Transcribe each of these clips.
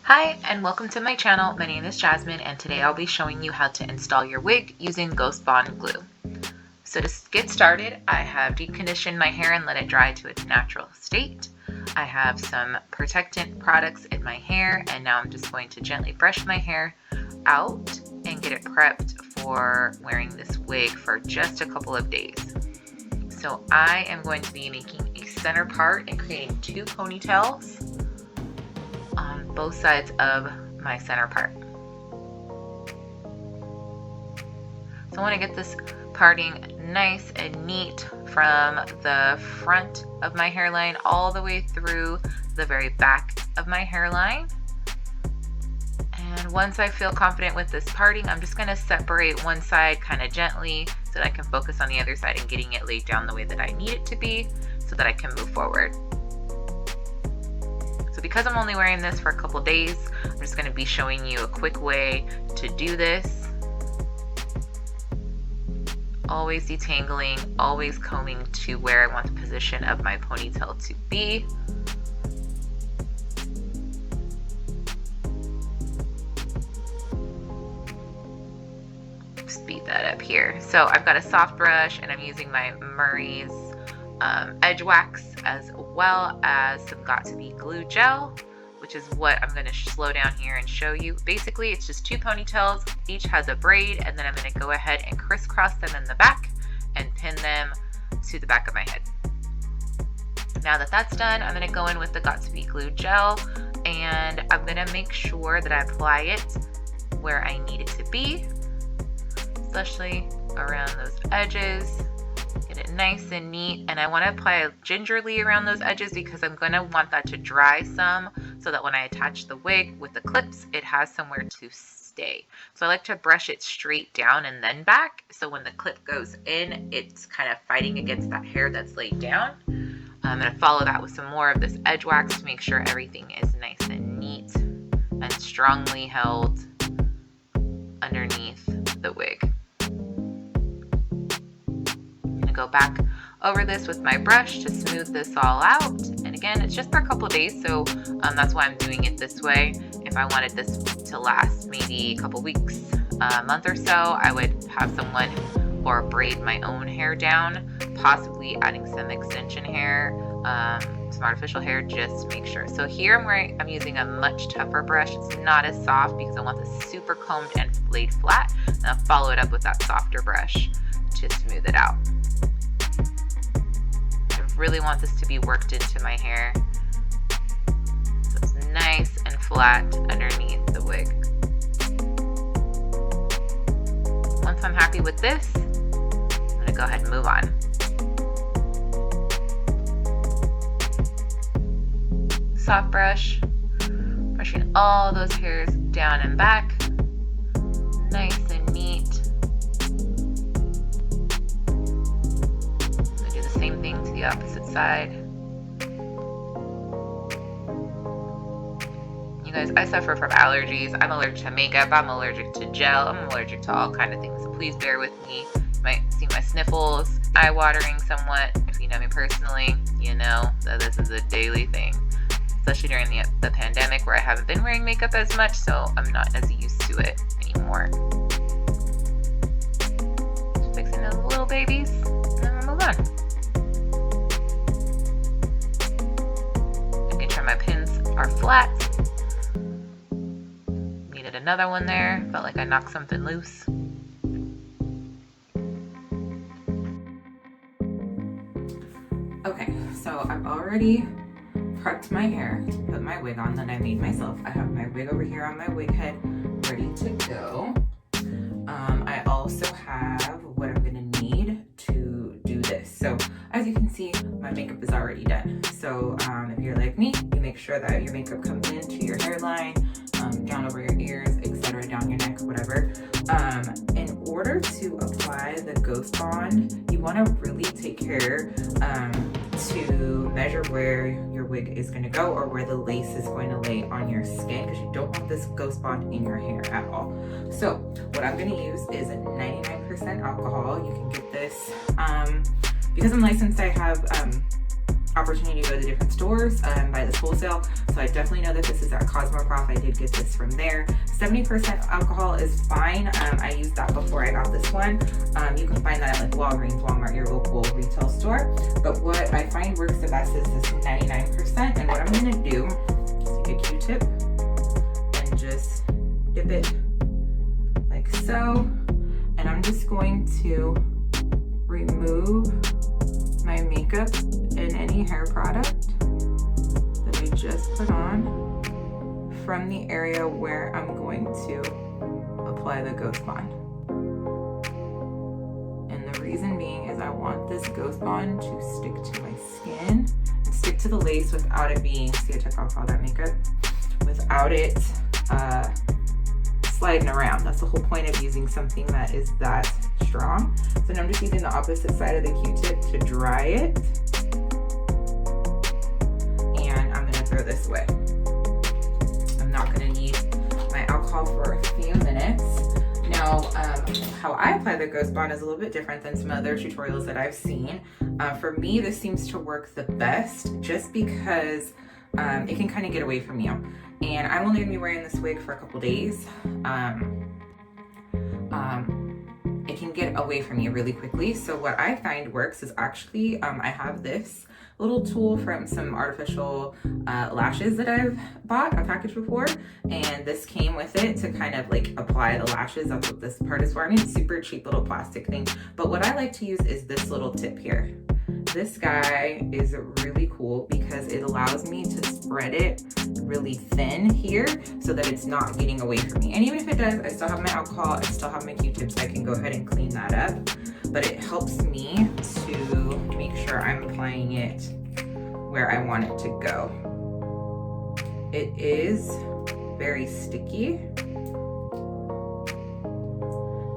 Hi and welcome to my channel. My name is Jasmine and today I'll be showing you how to install your wig using Ghost Bond glue. So to get started, I have deep conditioned my hair and let it dry to its natural state. I have some Protectant products in my hair and now I'm just going to gently brush my hair out and get it prepped for wearing this wig for just a couple of days. So I am going to be making a center part and creating two ponytails on both sides of my center part. So I want to get this parting nice and neat from the front of my hairline all the way through the very back of my hairline. And once I feel confident with this parting, I'm just going to separate one side kind of gently so that I can focus on the other side and getting it laid down the way that I need it to be so that I can move forward. So because I'm only wearing this for a couple days, I'm just going to be showing you a quick way to do this. Always detangling, always combing to where I want the position of my ponytail to be. Speed that up here. So I've got a soft brush and I'm using my Murray's Edgewax as well as some Got2b glue gel, which is what I'm going to slow down here and show you. Basically, it's just two ponytails. Each has a braid, and then I'm going to go ahead and crisscross them in the back and pin them to the back of my head. Now that that's done, I'm going to go in with the Got2b glue gel, and I'm going to make sure that I apply it where I need it to be, especially around those edges. Get it nice and neat, and I want to apply it gingerly around those edges because I'm going to want that to dry some so that when I attach the wig with the clips, it has somewhere to stay. So I like to brush it straight down and then back, so when the clip goes in, it's kind of fighting against that hair that's laid down. I'm going to follow that with some more of this edge wax to make sure everything is nice and neat and strongly held underneath the wig. Go back over this with my brush to smooth this all out, and again, it's just for a couple days, so that's why I'm doing it this way. If I wanted this to last maybe a couple weeks, a month or so, I would have someone or braid my own hair down, possibly adding some extension hair, some artificial hair, just to make sure. So here I'm using a much tougher brush. It's not as soft because I want this super combed and laid flat, and I'll follow it up with that softer brush to smooth it out. Really want this to be worked into my hair so it's nice and flat underneath the wig. Once I'm happy with this, I'm going to go ahead and move on. Soft brush, brushing all those hairs down and back, nice and neat. Same thing to the opposite side. You guys, I suffer from allergies. I'm allergic to makeup. I'm allergic to gel. I'm allergic to all kinds of things. So please bear with me. You might see my sniffles, eye watering somewhat. If you know me personally, you know that this is a daily thing, especially during the pandemic where I haven't been wearing makeup as much, so I'm not as used to it anymore. Just fixing those little babies, and then we'll move on. My pins are flat. Needed another one there. Felt like I knocked something loose. Okay, so I've already prepped my hair, put my wig on that I made myself. I have my wig over here on my wig head ready to go. I also have what I'm going to need to do this. So as you can see, my makeup is already done. So if you're like me, you make sure that your makeup comes into your hairline, down over your ears, etc., down your neck, whatever. In order to apply the Ghost Bond, you want to really take care to measure where your wig is going to go or where the lace is going to lay on your skin, because you don't want this Ghost Bond in your hair at all. So what I'm going to use is a 99% alcohol. You can get this because I'm licensed. I have opportunity to go to different stores and buy this wholesale. So I definitely know that this is at Cosmo Prof I did get this from there. 70% alcohol is fine. I used that before I got this one. You can find that at like Walgreens, Walmart, your local retail store. But what I find works the best is this 99%. And what I'm gonna do is take a Q-tip and just dip it like so. And I'm just going to remove my makeup and any hair product that I just put on from the area where I'm going to apply the Ghost Bond. And the reason being is I want this Ghost Bond to stick to my skin and stick to the lace without it being, see I took off all that makeup, without it sliding around. That's the whole point of using something that is that strong. So now I'm just using the opposite side of the Q-tip to dry it. And I'm gonna throw this away. I'm not gonna need my alcohol for a few minutes. Now, how I apply the Ghost Bond is a little bit different than some other tutorials that I've seen. For me, this seems to work the best just because it can kind of get away from you. And I'm only gonna be wearing this wig for a couple days. It can get away from you really quickly. So what I find works is actually, I have this little tool from some artificial lashes that I've bought a package before. And this came with it to kind of like apply the lashes. That's what this part is for. I mean, it's super cheap little plastic thing. But what I like to use is this little tip here. This guy is really cool because it allows me to spread it really thin here so that it's not getting away from me. And even if it does, I still have my alcohol, I still have my Q-tips, I can go ahead and clean that up. But it helps me to make sure I'm applying it where I want it to go. It is very sticky.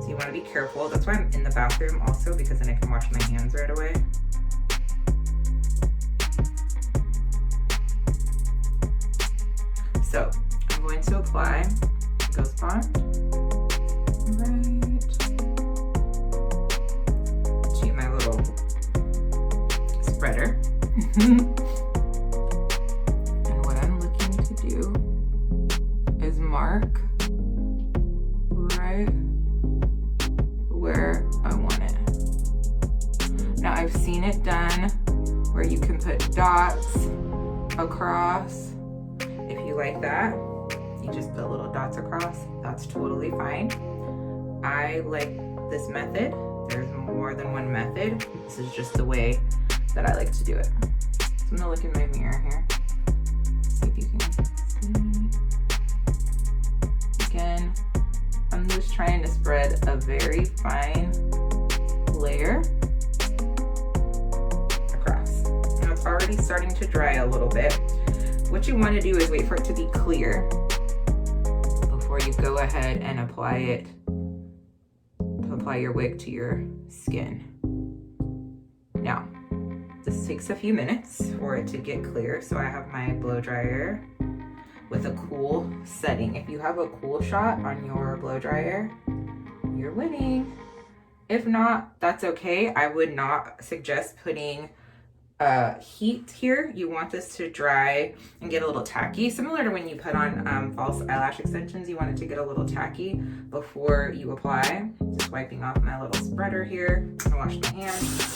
So you want to be careful. That's why I'm in the bathroom also, because then I can wash my hands right away. So I'm going to apply Ghost Bond right to my little spreader. And what I'm looking to do is mark right where I want it. Now I've seen it done where you can put dots across. If you like that, you just put little dots across. That's totally fine. I like this method. There's more than one method. This is just the way that I like to do it. So I'm gonna look in my mirror here. See if you can see. Again, I'm just trying to spread a very fine layer across. Now it's already starting to dry a little bit. What you want to do is wait for it to be clear before you go ahead and apply your wig to your skin. Now, this takes a few minutes for it to get clear. So I have my blow dryer with a cool setting. If you have a cool shot on your blow dryer, you're winning. If not, that's okay. I would not suggest putting heat here. You want this to dry and get a little tacky, similar to when you put on false eyelash extensions. You want it to get a little tacky before you apply. Just wiping off my little spreader here. I wash my hands.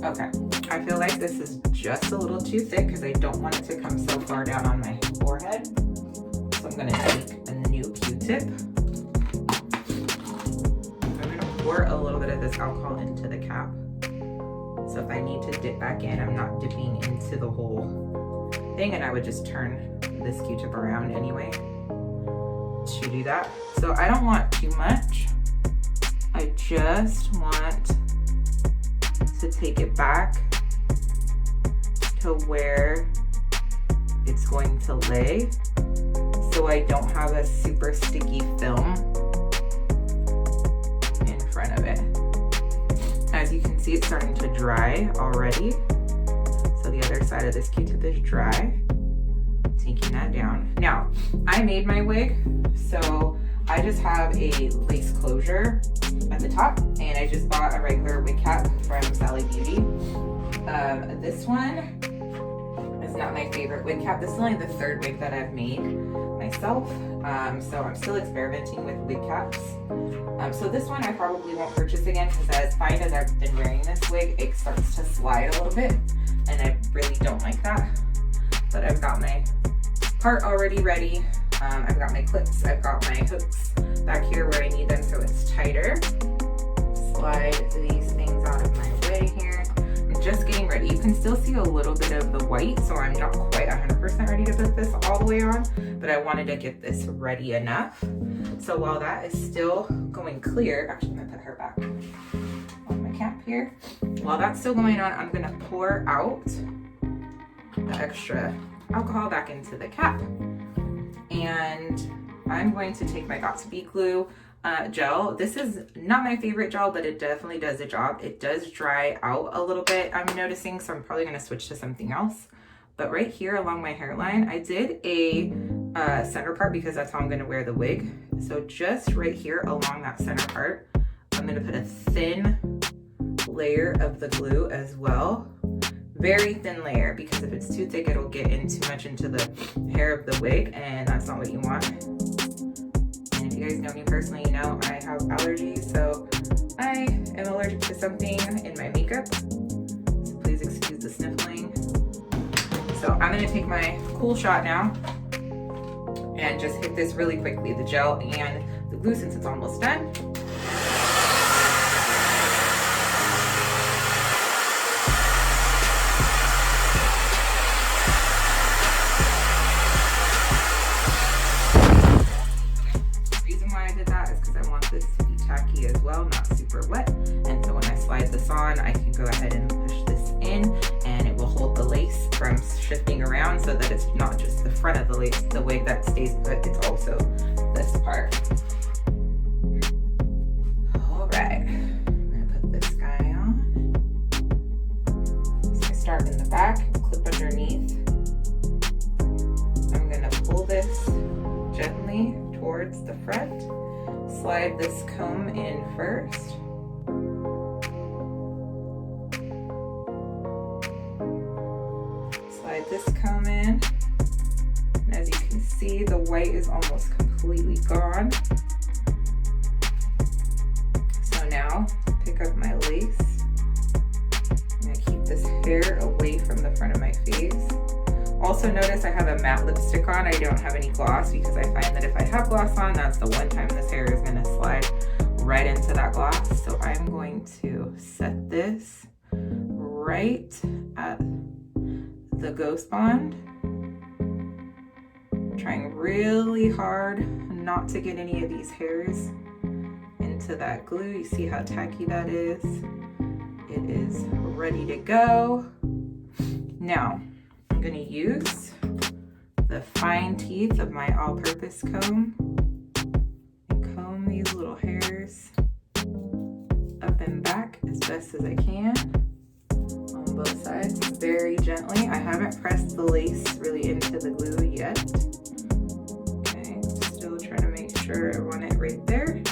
Okay, I feel like this is just a little too thick because I don't want it to come so far down on my forehead. So I'm gonna take a new Q-tip. Pour a little bit of this alcohol into the cap. So if I need to dip back in, I'm not dipping into the whole thing, and I would just turn this Q-tip around anyway to do that. So I don't want too much. I just want to take it back to where it's going to lay, so I don't have a super sticky film in front of it. As you can see, it's starting to dry already. So the other side of this Q-tip is dry. Taking that down. Now, I made my wig, so I just have a lace closure at the top, and I just bought a regular wig cap from Sally Beauty. this one is not my favorite wig cap. This is only the third wig that I've made myself. So I'm still experimenting with wig caps. So this one I probably won't purchase again because as fine as I've been wearing this wig, it starts to slide a little bit and I really don't like that. But I've got my part already ready. I've got my clips, I've got my hooks back here where I need them so it's tighter. Slide these things out of my way here. I'm just getting ready. You can still see a little bit of the white, so I'm not quite 100% ready to put this all the way on, but I wanted to get this ready enough. So while that is still going clear, actually I'm gonna put her back on my cap here. While that's still going on, I'm gonna pour out the extra alcohol back into the cap. And I'm going to take my Got2b glue gel. This is not my favorite gel, but it definitely does the job. It does dry out a little bit, I'm noticing, so I'm probably going to switch to something else. But right here along my hairline, I did a center part because that's how I'm going to wear the wig. So just right here along that center part, I'm going to put a thin layer of the glue as well. Very thin layer, because if it's too thick, it'll get in too much into the hair of the wig, and that's not what you want. And if you guys know me personally, you know I have allergies, so I am allergic to something in my makeup. So please excuse the sniffling. So I'm gonna take my cool shot now and just hit this really quickly, the gel and the glue, since it's almost done. As well, not super wet, and so when I slide this on, I can go ahead and push this in, and it will hold the lace from shifting around so that it's not just the front of the lace, the wig that stays put, it's also this part. All right, I'm gonna put this guy on. So I start in the back, clip underneath. I'm gonna pull this gently towards the front. Slide this comb in first. Slide this comb in. And as you can see, the white is almost completely gone. So now, pick up my lace. I'm gonna keep this hair away from the front of my face. Also notice I have a matte lipstick on. I don't have any gloss because I find that if I have gloss on, that's the one time this hair is going to slide right into that gloss. So I'm going to set this right at the Ghost Bond. Trying really hard not to get any of these hairs into that glue. You see how tacky that is? It is ready to go. Now, I'm going to use the fine teeth of my all-purpose comb and comb these little hairs up and back as best as I can on both sides, very gently. I haven't pressed the lace really into the glue yet. Okay, still trying to make sure I want it right there.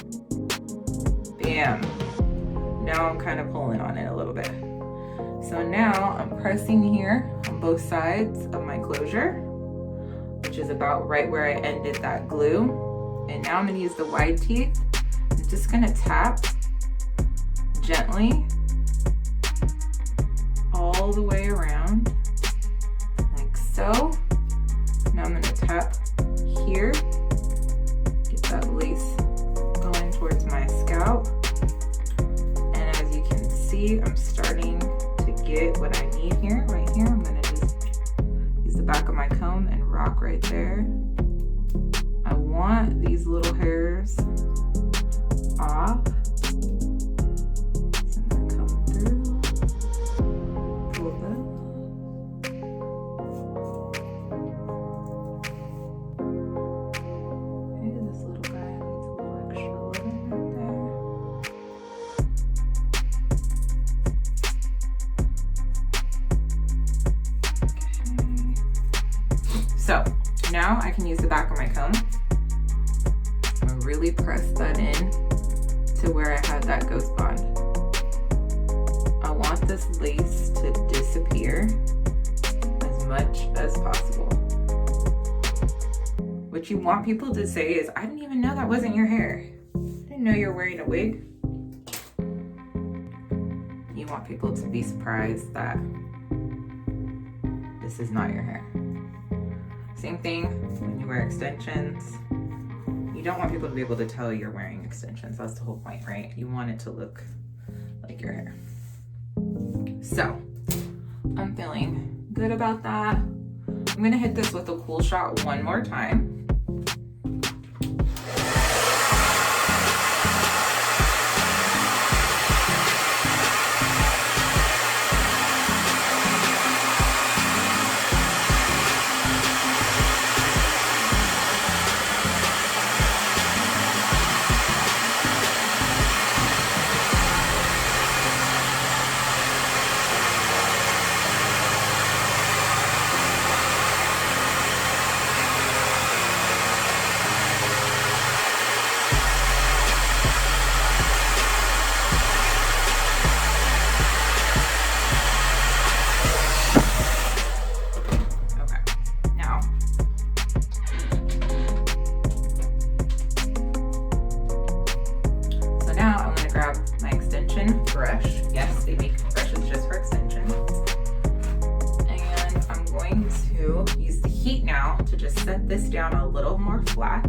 Bam. Now I'm kind of pulling on it a little bit. So now I'm pressing here on both sides of my closure, which is about right where I ended that glue. And now I'm going to use the wide teeth. I'm just going to tap gently all the way around, like so. Now I'm going to tap here, get that lace going towards my scalp. And as you can see, I'm starting get what I need here, right here. I'm gonna just use the back of my comb and rock right there. I want these little hairs off. So I'm gonna come through, pull them. Maybe this little guy needs a little extra living right there. So now I can use the back of my comb and really press that in to where I had that Ghost Bond. I I want this lace to disappear as much as possible. What you want people to say is, I didn't even know that wasn't your hair. I didn't know you're wearing a wig. You want people to be surprised that this is not your hair. Same thing when you wear extensions. You don't want people to be able to tell you're wearing extensions. That's the whole point, right? You want it to look like your hair. So I'm feeling good about that. I'm gonna hit this with a cool shot one more time. Brush. Yes, they make brushes just for extensions. And I'm going to use the heat now to just set this down a little more flat.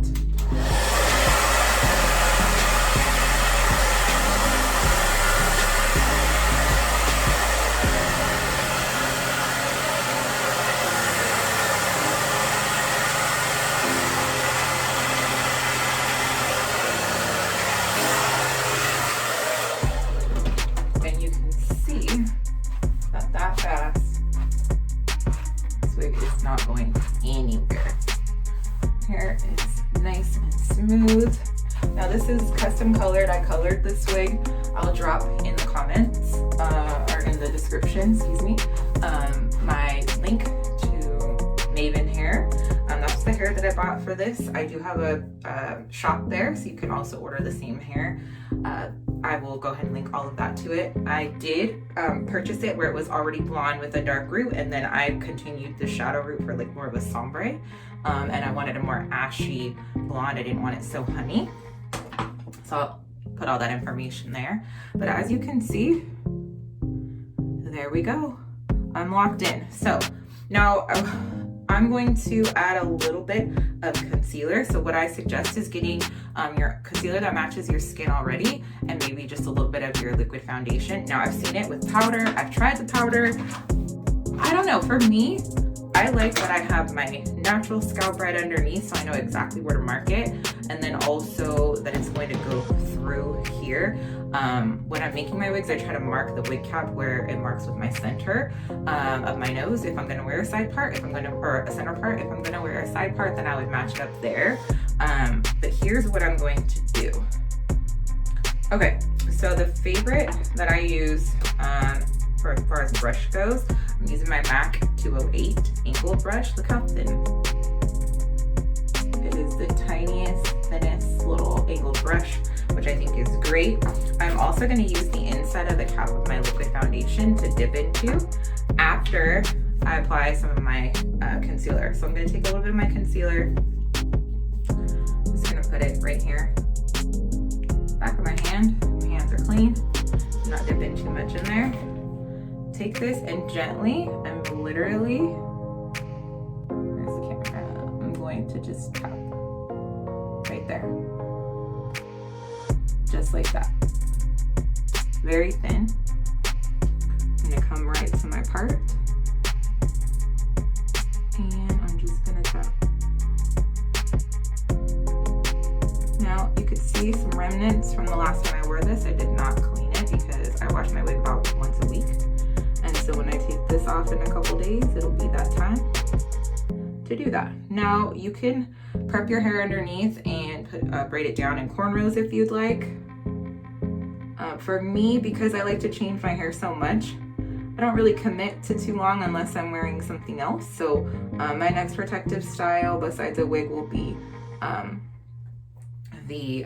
Smooth. Now this is custom colored. I colored this wig. I'll drop in the comments or in the description, excuse me, my link to Mayvenn hair. That's the hair that I bought for this. I do have a shop there, so you can also order the same hair. I will go ahead and link all of that to it. I did purchase it where it was already blonde with a dark root, and then I continued the shadow root for like more of a sombre. And I wanted a more ashy blonde. I didn't want it so honey. So I'll put all that information there. But as you can see, there we go. I'm locked in. So now I'm going to add a little bit of concealer. So what I suggest is getting your concealer that matches your skin already, and maybe just a little bit of your liquid foundation. Now I've seen it with powder. I've tried the powder. I don't know, for me, I like that I have my natural scalp right underneath, so I know exactly where to mark it, and then also that it's going to go through here. When I'm making my wigs, I try to mark the wig cap where it marks with my center of my nose. If I'm going to wear a side part, or a center part, if I'm going to wear a side part, then I would match it up there. But here's what I'm going to do. Okay, so the favorite that I use for as far as brush goes, I'm using my MAC 208 ankle brush. Look how thin. It is the tiniest, thinnest little angled brush, which I think is great. I'm also going to use the inside of the cap of my liquid foundation to dip into after I apply some of my concealer. So I'm going to take a little bit of my concealer. I'm just going to put it right here. Back of my hand. My hands are clean. I'm not dipping too much in there. Take this and gently, I'm literally, where's the camera? I'm going to just tap right there. Just like that. Very thin. I'm gonna come right to my part. And I'm just gonna tap. Now, you could see some remnants from the last time I wore this. I did not clean it because I wash my wig about once a week. And so when I take this off in a couple days, it'll be that time to do that. Now you can prep your hair underneath and braid it down in cornrows if you'd like. For me, because I like to change my hair so much, I don't really commit to too long unless I'm wearing something else. So my next protective style besides a wig will be the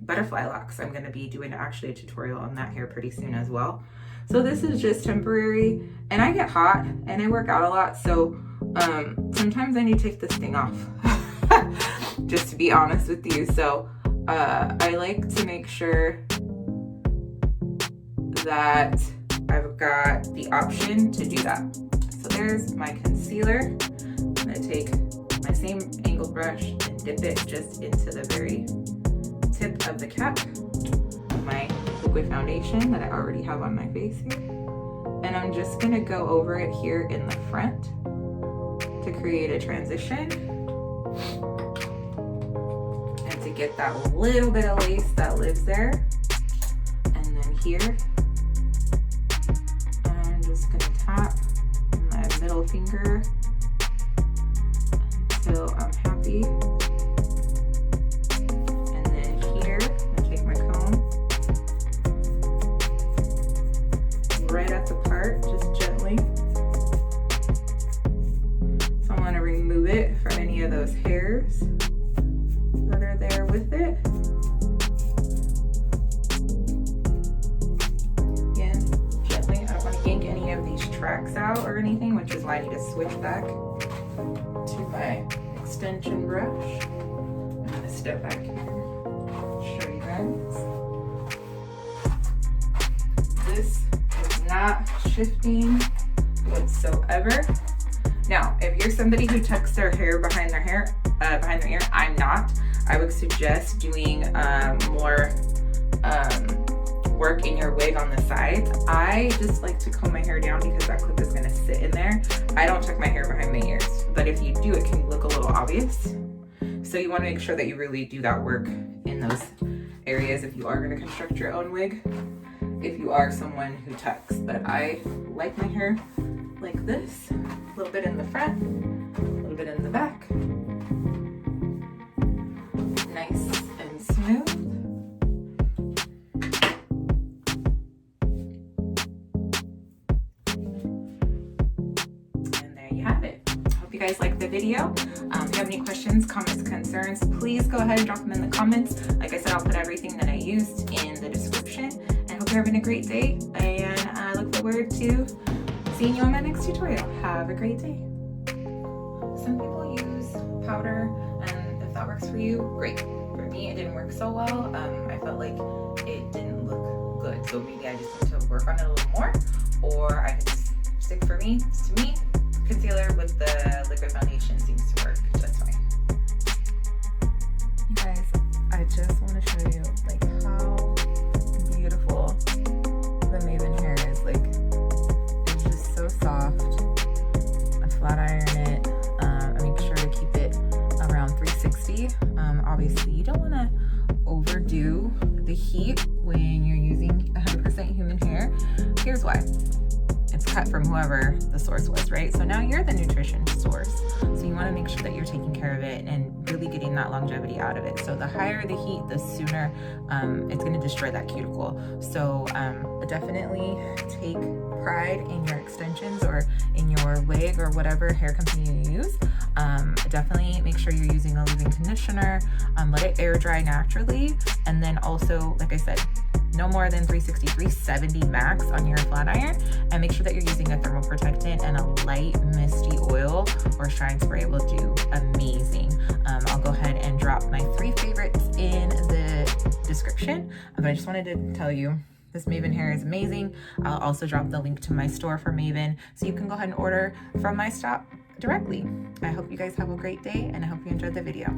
butterfly locks. I'm going to be doing actually a tutorial on that here pretty soon as well. So this is just temporary, and I get hot and I work out a lot, so sometimes I need to take this thing off, just to be honest with you. So I like to make sure that I've got the option to do that. So there's my concealer. I'm gonna take my same angled brush and dip it just into the very tip of the cap. My liquid foundation that I already have on my face here. And I'm just gonna go over it here in the front to create a transition. And to get that little bit of lace that lives there. And then here, I'm just gonna tap my middle finger until I'm happy. And then here, I'm gonna take my comb right at the part, just gently. So I want to remove it from any of those hairs that are there with it. Again, gently. I don't want to yank any of these tracks out or anything, which is why I need to switch back to my extension brush. I'm going to step back here, show you guys. This is not shifting whatsoever. Now, if you're somebody who tucks their hair behind their ear, I'm not. I would suggest doing more work in your wig on the sides. I just like to comb my hair down because that clip is gonna sit in there. I don't tuck my hair behind my ears, but if you do, it can look a little obvious. So you wanna make sure that you really do that work in those areas if you are gonna construct your own wig, if you are someone who tucks. But I like my hair like this, a little bit in the front, a little bit in the back. Nice and smooth. And there you have it. Hope you guys liked the video. If you have any questions, comments, concerns, please go ahead and drop them in the comments. Like I said, I'll put everything that I used in the description. And hope you're having a great day. And I look forward to seeing you on my next tutorial. Have a great day. Some people use powder, and if that works for you, great. For me, it didn't work so well. I felt like it didn't look good. So maybe I just need to work on it a little more, or I could just stick to me, concealer with the liquid foundation seems to work just fine. You guys, I just want to show you like how beautiful the Mayvenn hair is. Like, it's just so soft. I flat iron it. I make sure to keep it around 360. Obviously, you don't want to overdo the heat when you're using 100% human hair. Here's why. It's cut from whoever the source was, right? So now you're the nutrition source. So you want to make sure that you're taking care of it and really getting that longevity out of it. So the higher the heat, the sooner it's going to destroy that cuticle. So definitely take pride in your extensions or in your wig or whatever hair company you use. Definitely make sure you're using a leave-in conditioner. Let it air dry naturally. And then also, like I said, no more than 360, 370 max on your flat iron, and make sure that you're using a thermal protectant, and a light misty oil or shine spray will do amazing. I'll go ahead and drop my 3 favorites in the description, but I just wanted to tell you this Mayvenn hair is amazing. I'll also drop the link to my store for Mayvenn, so you can go ahead and order from my shop directly. I hope you guys have a great day, and I hope you enjoyed the video.